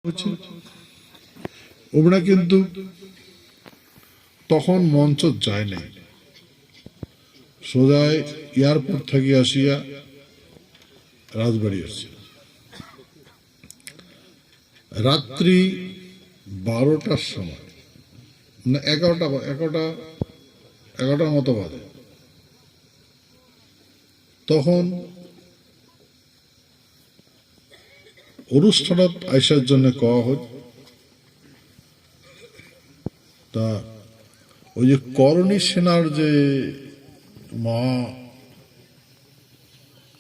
হচ্ছে ওরা কিন্তু তখন মঞ্চ যায় নাই, সোজায় এয়ারপোর্ট থেকে আসিয়া রাজবাড়ি আসছে রাত্রি 12টার সময়, না 11টার মতো বাজে। তখন অনুষ্ঠানত আইসার জন্য কওয়া হয়। তা ওই যে করণী সেনার যে মহা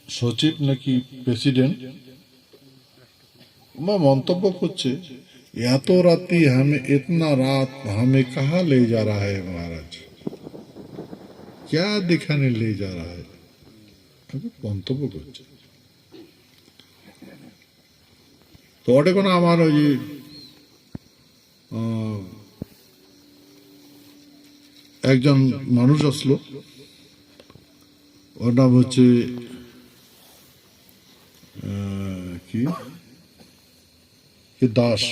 সচিব নাকি প্রেসিডেন্ট মন্তব্য করছে, এত রাতি ইতনা রাত हमें कहाँ ले जा रहा है महाराज, क्या दिखाने ले जा रहा है, মন্তব্য করছে। তো ওটা কোনো আমার ওই যে একজন মানুষ আসলো, ওর নাম হচ্ছে কি দাস।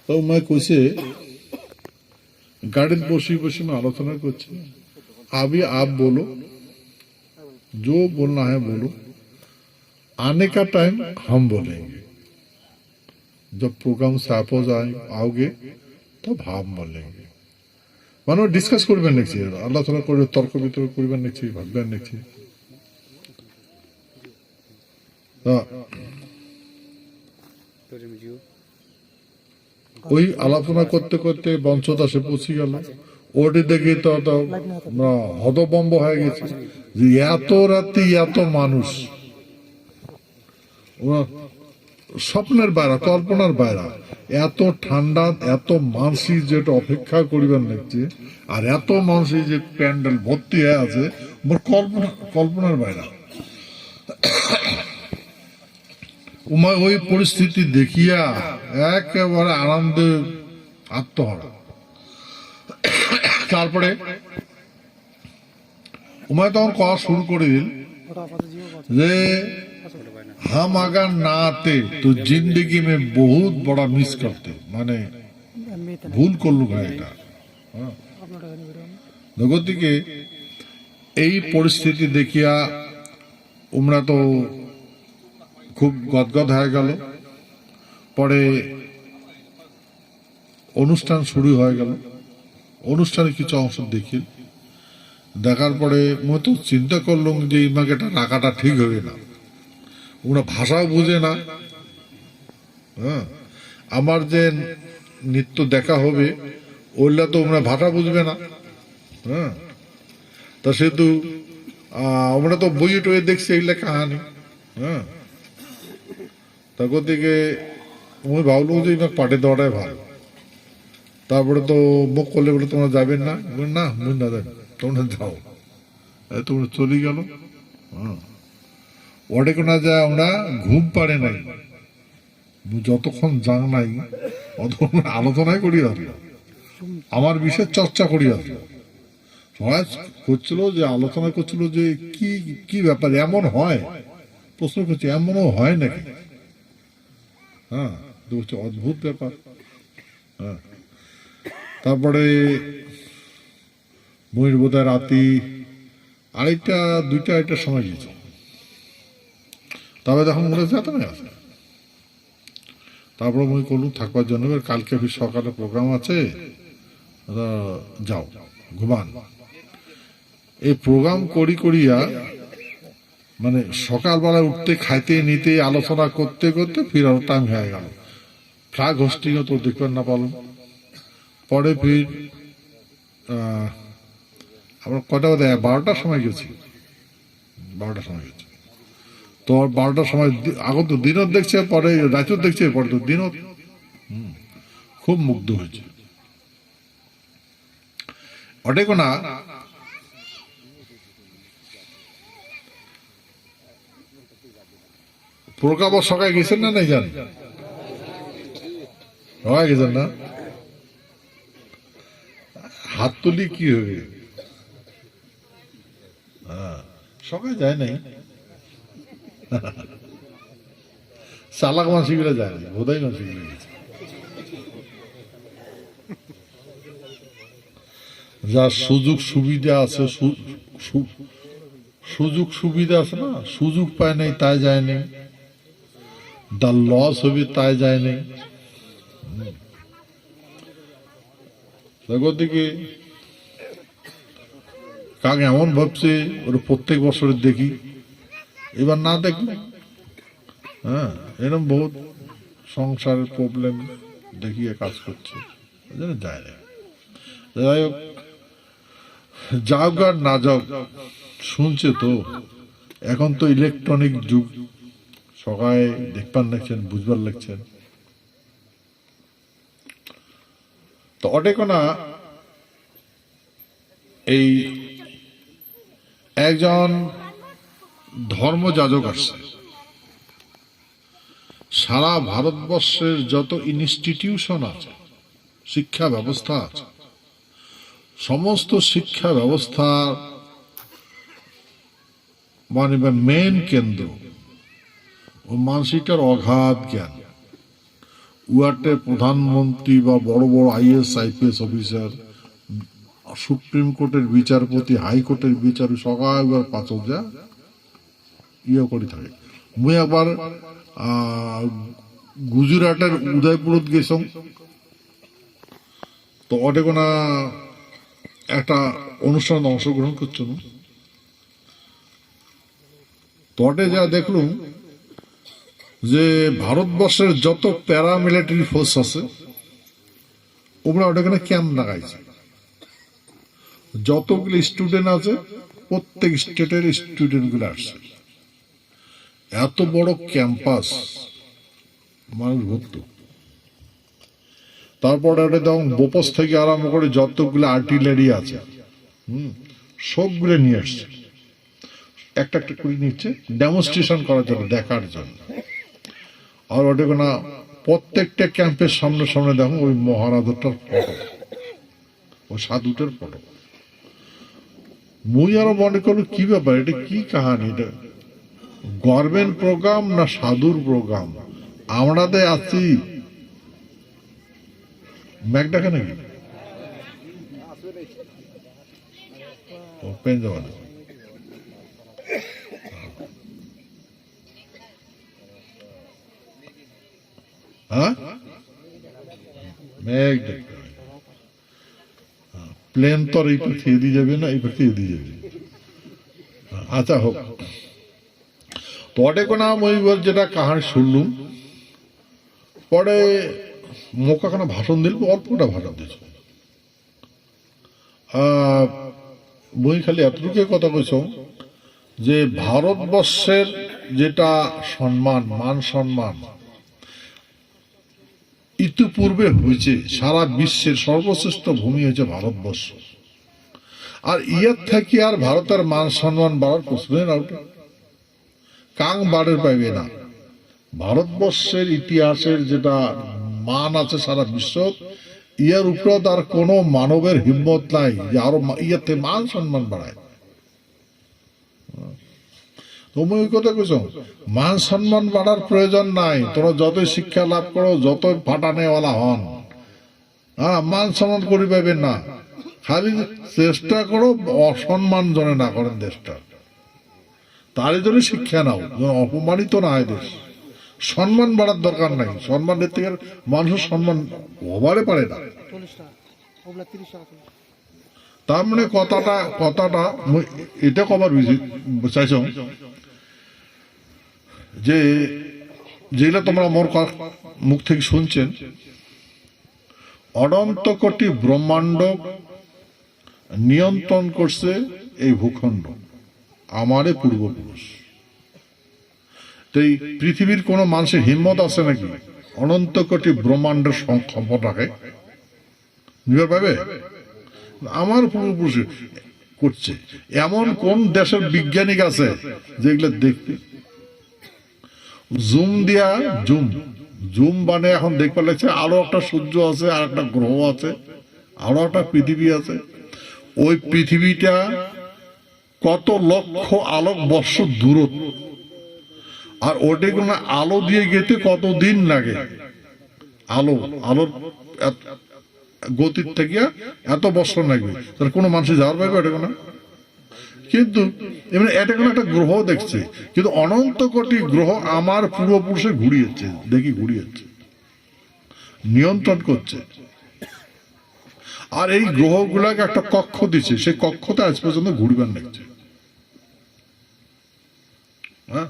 তো কইছে গাড়িতে বসে বসে আলোচনা করছি, अभी आप बोलो, जो बोलना है बोलो, आने का टाइम हम बोलेंगे, जब प्रोग्राम सपोज आओगे तब हम बोलेंगे। মানে ডিসকাস করবেন নাকি, আলোচনা করবে, তর্ক বিতর্ক করবেন নাকি, ভাববেন নাকি। ওই আলোচনা করতে করতে বংশদাসে পৌঁছে গেল। ওটি দেখে তো হতভম্ব হয়ে গেছে যে এত রাতে এত মানুষ, স্বপ্নের বাইরা, কল্পনার বাইরা, এত ঠান্ডা, এত মানুষই যেটা অপেক্ষা করিবেন দেখছে, আর এত মানুষই যে প্যান্ডেল ভর্তি হয়ে আছে, কল্পনার বাইরা। ওই পরিস্থিতি দেখিয়া একেবারে আনন্দে আত্মহারা। তারপরে উমায় তখন কওয়া শুরু করে দিল যে हम अगर ना आते तो जिंदगी में बहुत बड़ा मिस करते, মানে ভুল করলু ভাই এটা। জগতিকে এই পরিস্থিতি দেখিয়া উমরা তো খুব গদগদ হয়ে গেল। পরে অনুষ্ঠান শুরু হয়ে গেল। অনুষ্ঠানে কিছু অংশ দেখি, দেখার পরে মতো চিন্তা করলাম যে এই মাকে রাখাটা ঠিক হবে না, ওরা ভাষাও বুঝে না। হ্যাঁ, আমার যে নৃত্য দেখা হবে ওইটা তো ওরা ভাষা বুঝবে না। হ্যাঁ, তা সেহেতু আমরা তো বইয়ে টয়ে দেখছি এইগুলা কাহানি। হ্যাঁ, তখন থেকে আমি ভাবলাম যে পাঠে দেওয়াটাই ভালো। তারপরে তো মুখ করলে বলে তোমরা যাবেন না, না মুখ না যাবেন, তোমরা যাও। তোমরা চলে গেল। হ্যাঁ, ওটা না যায় আমরা ঘুম পারে নাই, যতক্ষণ যাং নাই অতক্ষণ আলোচনাই করি আসলো, আমার বিষয়ে চর্চা করি আসলো। সবাই করছিল যে আলোচনা করছিল যে কি কি ব্যাপার, এমন হয়, প্রশ্ন করছে এমনও হয় নাকি। হ্যাঁ, অদ্ভুত ব্যাপার। হ্যাঁ, তারপরে বইয়ের বোধহয় রাতি 2টা সময় গেছে। তবে তখন মনে যেত না আছে। তারপরে মই করলুম থাকবার জন্য, কালকে সকালে প্রোগ্রাম আছে, যাও ঘুমান। এই প্রোগ্রাম করিয়া মানে সকালবেলা উঠতে, খাইতে নিতে, আলোচনা করতে করতে ফিরার টাইম হয়ে গেল। ফ্লাগ হোস্টিংও তো দেখবেন না পারলাম। পরে ফির আমরা কটা বাজে, 12টার সময় গেছি। 12টার সময় গেছি। তো 12টার সময় আগত তো দিনত দেখছে, পরে রাতেও দেখছে, পরে তো দিনত। খুব মুগ্ধ হয়েছে। ওটে কোনা প্রোগ্রাম সকালে গেছেন না নাই জান, সবাই গেছেন না? হাত তুলি কি হবে? সকালে যায় নাই। চালাক মানসিকরা যায় না, বোধাই মানসিকরা গেছে। যার সুযোগ সুবিধা আছে, সুযোগ সুবিধা আছে না, সুযোগ পায় নাই তাই যায় নাই, যার লস হবে তাই যায় নাই। দিকে কাক এমন ভাবছে ওরা প্রত্যেক বছরের দেখি, এবার না দেখলে হ্যাঁ এরকম বহুত সংসারের প্রবলেম দেখিয়ে কাজ করছে, যায় না। যাই হোক, যাও আর না যাও, শুনছে তো, এখন তো ইলেকট্রনিক যুগ, সবাই দেখবার লাগছেন, বুঝবার লাগছেন। তো অটেকোনা এই একজন ধর্মযাজক আসছে, সারা ভারতবর্ষের যত ইনস্টিটিউশন আছে, শিক্ষা ব্যবস্থা আছে, সমস্ত শিক্ষা ব্যবস্থার মানে মেন কেন্দ্র ও মানসিকটার অগাধ জ্ঞান। উয়াটে প্রধানমন্ত্রী বা বড় বড় IAS IPS অফিসার, সুপ্রিম কোর্টের বিচারপতি, হাইকোর্টের বিচারক, সবাই পাচক যা ইয়ে করে থাকে। মুই আবার গুজরাটের উদয়পুরত গেছিলাম, তো ওটা কোনা একটা অনুষ্ঠানে অংশগ্রহণ করছিল, তো ওটে যা দেখলুম যে ভারতবর্ষের যত প্যারামিলিটারি ফোর্স আছে ওরা ওটাখানে ক্যাম্প লাগাইছে। যতগুলো স্টুডেন্ট আছে প্রত্যেক স্টেটের স্টুডেন্ট গুলো আসছে, এত বড় ক্যাম্পাস মানুষ ভর্তি। তারপরে ওটা তখন বোপস থেকে আরম্ভ করে যতগুলো আর্টিলারি আছে সবগুলো নিয়ে আসছে, একটা একটা করে নিচ্ছে ডেমনস্ট্রেশন করার জন্য, দেখার জন্য। আর ওটা কোনা প্রত্যেকটা ক্যাম্পের সামনে সামনে দেখো ওই মহারাজাটার ফটো, ওই সাধুটার ফটো। মুই আরো মনে করলো কি ব্যাপার, এটা কি কাহানি, এটা গভর্নমেন্ট প্রোগ্রাম না সাধুর প্রোগ্রাম? আমরা তো আছি ম্যাক ডাকে নাকি পেন যাওয়া, হ্যাঁ ম্যাক ডাক প্লেন তো আর এই পাখি দিয়ে যাবে না, এই পাখি দিয়ে যাবে। আচ্ছা হোক, পরে কোনা মহিবার যেটা কাহানি শুনলুম, পরে মোকাখানা ভাষণ দিল, অল্পটা ভাষণ দিয়েছ। বই খালি এতটুকু কথা কইছ যে ভারতবর্ষের যেটা সম্মান, মান সম্মান ইতিপূর্বে হয়েছে, সারা বিশ্বের সর্বশ্রেষ্ঠ ভূমি হয়েছে ভারতবর্ষ, আর ইয়ার থেকে আর ভারতের মান সম্মান বাড়ার প্রশ্নই না ওঠে, কাং বাড়ের পাইবে না। ভারতবর্ষের ইতিহাসের যেটা মান আছে সারা বিশ্ব, ইয়ার উপরে তার কোন মানবের হিম্মত নাই যে আরো ইয়ার থেকে মান সম্মান বাড়ায়। তুমি ওই কথা কইছ, মান সম্মান বাড়ার প্রয়োজন নাই, তোমরা যতই শিক্ষা লাভ করো, যতই ফাটানেওয়ালা হন, হ্যাঁ মান সম্মান করি পাইবেন না। খালি চেষ্টা করো অসম্মান জনে না করেন দেশটা, তারই জন্য শিক্ষা নাও, অপমানিত না হয় দেশ। সম্মান বাড়ার দরকার নাই, সম্মানের থেকে মানুষের সম্মান হবারে পারে না। তার মানে কথাটা এটা কবার চাইছ যে যেগুলো তোমরা মোর মুখ থেকে শুনছেন, অনন্ত কোটি ব্রহ্মাণ্ড নিয়ন্ত্রণ করছে এই ভূখণ্ড, আমারে পূর্বপুরুষ। তো এই পৃথিবীর কোন মানুষের হিম্মত আছে নাকি অনন্ত কোটি ব্রহ্মাণ্ডের ক্ষমতাকে নিতে পারবে? আমার পূর্বপুরুষ করছে। এমন কোন দেশের বিজ্ঞানিক আছে যেগুলো দেখতে জুম দিয়া জুম মানে এখন দেখবার লাগছে আরো একটা সূর্য আছে, আর একটা গ্রহ আছে, আরো একটা পৃথিবী আছে। ওই পৃথিবীটা কত লক্ষ আলোক বর্ষ দূরত্ব, আর ওটা কোনো আলো দিয়ে গেতে কতদিন লাগে, আলোর গতির থেকে এত বছর লাগবে, তার কোনো মানুষের যাওয়ার পাইবে এটা কোনো। কিন্তু এমনি এটা কোনো একটা গ্রহ দেখছে, কিন্তু অনন্ত কোটি গ্রহ আমার পূর্বপুরুষে ঘুরিয়েছে, দেখি ঘুরিয়েছে, নিয়ন্ত্রণ করছে। আর এই গ্রহগুলাকে একটা কক্ষ দিচ্ছে, সেই কক্ষতে আজ পর্যন্ত ঘুরবেন দেখছে। হ্যাঁ,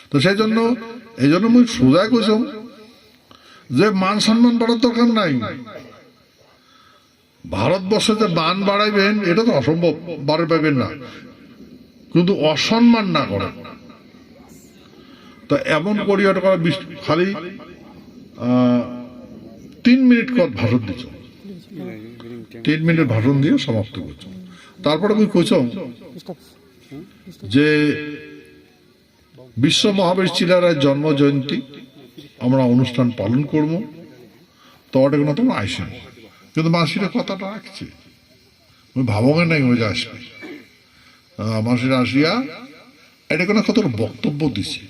তো সেই জন্য এই জন্য মুই সোজা কইছম যে মান সম্মান বাড়ার দরকার নাই। ভারতবর্ষে যে মান বাড়াইবেন এটা তো অসম্ভব, বাড়ে পাইবেন না, কিন্তু অসম্মান না করে। তো এমন করি ওটা করা খালি 3 মিনিট ভাষণ দিচ্ছ, 3 মিনিট ভাষণ দিয়ে সমাপ্ত করছ। তারপরে আমি কইছম যে বিশ্ব মহাবীর চিলারায় জন্ম জয়ন্তী আমরা অনুষ্ঠান পালন করব, তো ওটা কোনো তোমার আইসেন, কিন্তু মাসিরা কথাটা রাখছে, আমি ভাবগে নাই ওই যে আসবে মাসিরা আসিয়া এটা কোনো কত বক্তব্য দিছে।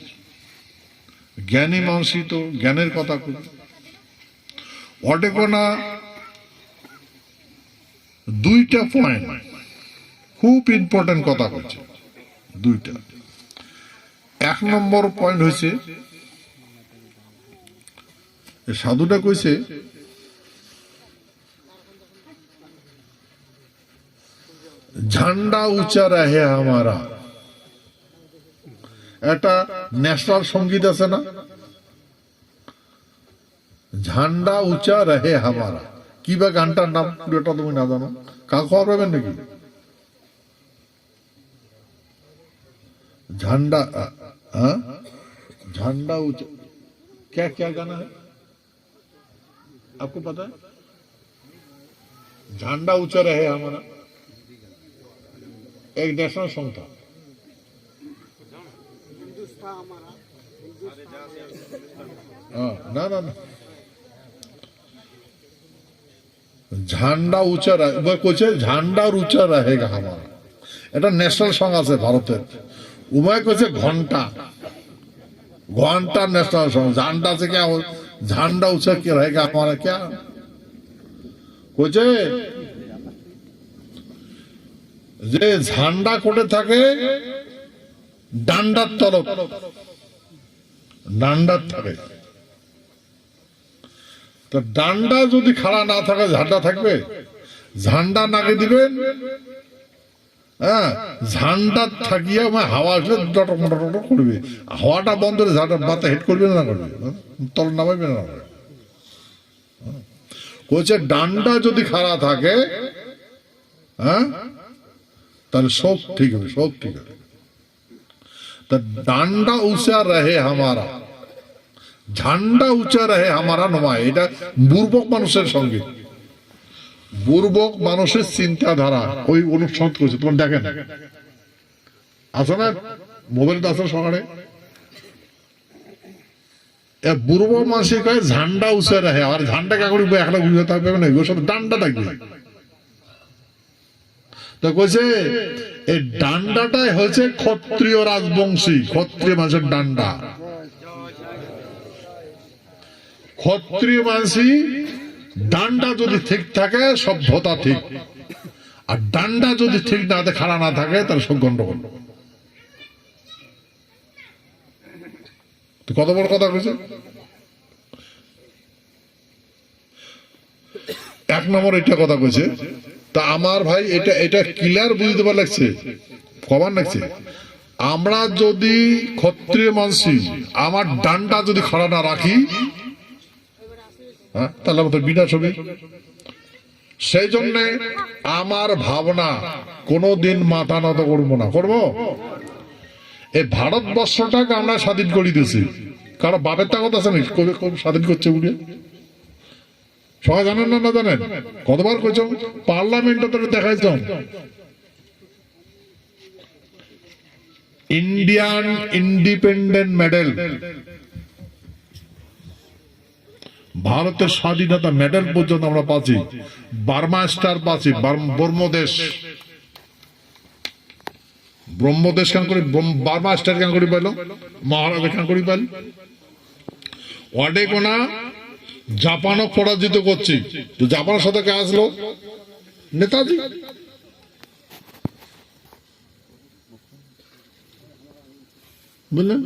জ্ঞানী মানসি তো জ্ঞানের কথা কই, ওটা কোনা 2টা পয়েন্ট খুব ইম্পর্টেন্ট কথা কইছে, 2টা। 1 নম্বর পয়েন্ট হয়েছে সাধুটা কইছে ঝান্ডা উঁচা রহে হামারা। একটা ন্যাশনাল সঙ্গীত আছে না, ঝান্ডা উঁচা রহে হামারা, কি বা গানটার নাম পুরোটা তুমি না জানো, কাউ খবর পাবেন নাকি? झंडा झंडा ऊंचा, क्या क्या गाना है आपको पता है? झंडा ऊंचा रहे हमारा एक नेशनल सॉन्ग था। ना ना ना, झंडा ऊंचा रहे, कुछ झंडा ऊंचा रहेगा हमारा, এটা ন্যাশনাল সং আছে ভারতের। उमय कैसे घंटा घंटा नेशनल सॉन्ग, झंडा से क्या हो, झंडा ऊंचा क्या रहेगा हमारा, क्या कुछ যে ঝান্ডা কোটে থাকে ডান্ডার তলব, ডান্ডার থাকে, তো ডান্ডা যদি খাড়া না থাকে ঝান্ডা থাকবে? ঝান্ডা নাকে দিবেন, হ্যাঁ, ঝান্ডা থাকিয়া হাওয়া আসলে ডটক মটক করবে, হাওয়াটা বন্ধ করে ঝান্ডা মাথা হেড করবে না করবে, তল নামাইবে না। বলছে ডান্ডা যদি খাড়া থাকে, হ্যাঁ, তাহলে সব ঠিক হবে, সব ঠিক হবে। তা ডান্ডা উঁচা রহে হামারা, ঝান্ডা উঁচা রহে হামারা নয়, এটা বুর্বক মানুষের সঙ্গে, বুর্বক মানুষের চিন্তাধারা ওই অনুষ্ঠান করছে। তোমার দেখেন আসো না মোবাইল আসো সকালে, বুর্বক মানুষের কয়ে ঝান্ডা উঁচা রাখে, আর ঝান্ডা কাকড়ি একলা বুঝতে থাকবে না, ওর সাথে ডান্ডা থাকবে। তো কইছে এই ডান্ডাটাই হচ্ছে ক্ষত্রিয় রাজবংশী, ক্ষত্রিয় মানুষের ডান্ডা, ক্ষত্রিয় মানুষই ডান্ডা যদি ঠিক থাকে সভ্যতা ঠিক, আর ডান্ডা যদি ঠিক না খাড়া না থাকে তাহলে সব গন্ডগোল। কত বড় কথা কইছে। 1 নম্বর এটা কথা কইছে। তা আমার ভাই এটা এটা ক্লিয়ার বুঝতে পার লাগছে, কবার লাগছে, আমরা যদি ক্ষত্রিয় মানসি আমার ডান্ডা যদি খাড়া না রাখি, তাহলে আমাদের বিনাশ হবে। সেই জন্য আমার ভাবনা কোনদিন মাথা নত করবো না, করবো এই ভারতবর্ষটাকে আমরা স্বাধীন করে দিয়েছি, কারণ বাপের তাগত আছে নাকি স্বাধীন করছে বলে সবাই জানেন না, না জানেন? কতবার কইছ পার্লামেন্টে তো দেখাইছ ইন্ডিয়ান ইন্ডিপেন্ডেন্ট মেডেল, ভারতের স্বাধীনতা মেডেল পর্যন্ত আমরা পাচ্ছি, বার্মা স্টার পাচ্ছি, বর্মদেশ ব্রহ্মদেশ কান করি বারবা স্টার কান করি পাইল মহারাজা কান করি পাইল ওয়াডে কোনা জাপানক পরাজিত করছি তো জাপানের সাথে কে আসলো নেতাজি বুঝলেন